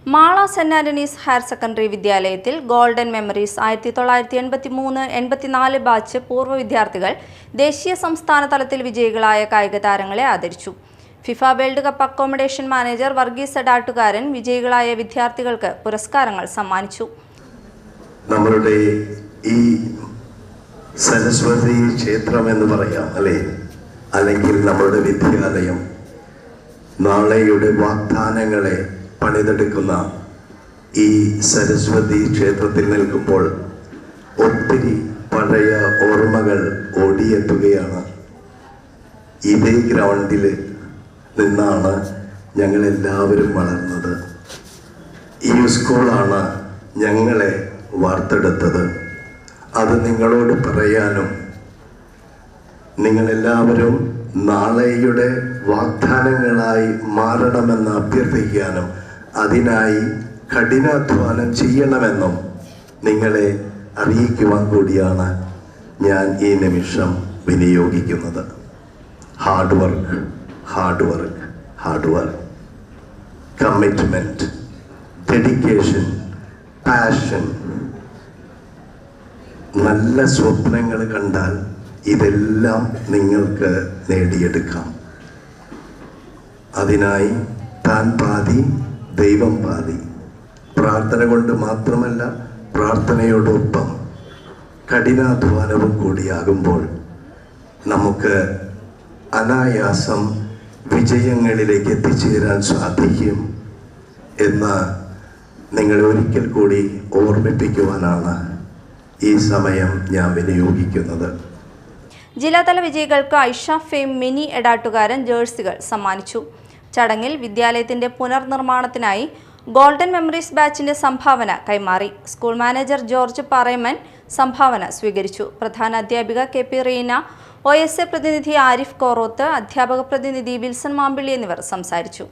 Mala saint Antony's higher secondary വിദ്യാലയത്തിൽ golden memories 1983-84 batch പൂർവ്വ വിദ്യാർത്ഥികൾ ദേശീയ സംസ്ഥാന തലത്തിൽ വിജയികളായ കായിക താരങ്ങളെ ആദരിച്ചു. FIFA world cup accommodation manager Varghese Edattukaran വിജയികളായ വിദ്യാർത്ഥികൾക്ക് പുരസ്കാരങ്ങൾ സമ്മാനിച്ചു. നമ്മളുടെ ഈ സരസ്വതി ക്ഷേത്രം എന്ന് പറയാം അല്ലേ, അല്ലെങ്കിൽ നമ്മളുടെ വിദ്യാലയം നാളെയുടെ വാഗ്ദാനങ്ങളെ പണിതെടുക്കുന്ന ഈ സരസ്വതി ക്ഷേത്രത്തിൽ നിൽക്കുമ്പോൾ ഒത്തിരി പഴയ ഓർമ്മകൾ ഓടിയെത്തുകയാണ്. ഇതേ ഗ്രൗണ്ടിൽ നിന്നാണ് ഞങ്ങളെല്ലാവരും വളർന്നത്. ഈ സ്കൂളാണ് ഞങ്ങളെ വാർത്തെടുത്തത്. അത് നിങ്ങളോട് പറയാനും നിങ്ങളെല്ലാവരും നാളെയുടെ വാഗ്ദാനങ്ങളായി മാറണമെന്ന് അഭ്യർത്ഥിക്കാനും അതിനായി കഠിനാധ്വാനം ചെയ്യണമെന്നും നിങ്ങളെ അറിയിക്കുവാൻ കൂടിയാണ് ഞാൻ ഈ നിമിഷം വിനിയോഗിക്കുന്നത്. Hard work, hard work, hard work, commitment, dedication, passion. നല്ല സ്വപ്നങ്ങൾ കണ്ടാൽ ഇതെല്ലാം നിങ്ങൾക്ക് നേടിയെടുക്കാം. അതിനായി താൻ പാതി ദൈവം പാതി. പ്രാർത്ഥന കൊണ്ട് മാത്രമല്ല, പ്രാർത്ഥനയോടൊപ്പം കഠിനാധ്വാനവും കൂടിയാകുമ്പോൾ നമുക്ക് അനായാസം വിജയങ്ങളിലേക്ക് എത്തിച്ചേരാൻ സാധിക്കും എന്ന് നിങ്ങളെ ഒരിക്കൽ കൂടി ഓർമ്മിപ്പിക്കുവാനാണ് ഈ സമയം ഞാൻ വിനിയോഗിക്കുന്നത്. ജില്ലാതല വിജയികൾക്ക് ഐഷ ഫെയിം മിനി എടാട്ടുകാരൻ ജേഴ്സികൾ സമ്മാനിച്ചു. ചടങ്ങിൽ വിദ്യാലയത്തിന്റെ പുനർനിർമ്മാണത്തിനായി ഗോൾഡൻ മെമ്മറീസ് ബാച്ചിന്റെ സംഭാവന കൈമാറി. സ്കൂൾ മാനേജർ ജോർജ് പാറേമൻ സംഭാവന സ്വീകരിച്ചു. പ്രധാന അധ്യാപിക കെ.പി. റീന, OSA പ്രതിനിധി ആരിഫ് കോറോത്ത്, അധ്യാപക പ്രതിനിധി വിൽസൺ മാമ്പിള്ളി എന്നിവർ സംസാരിച്ചു.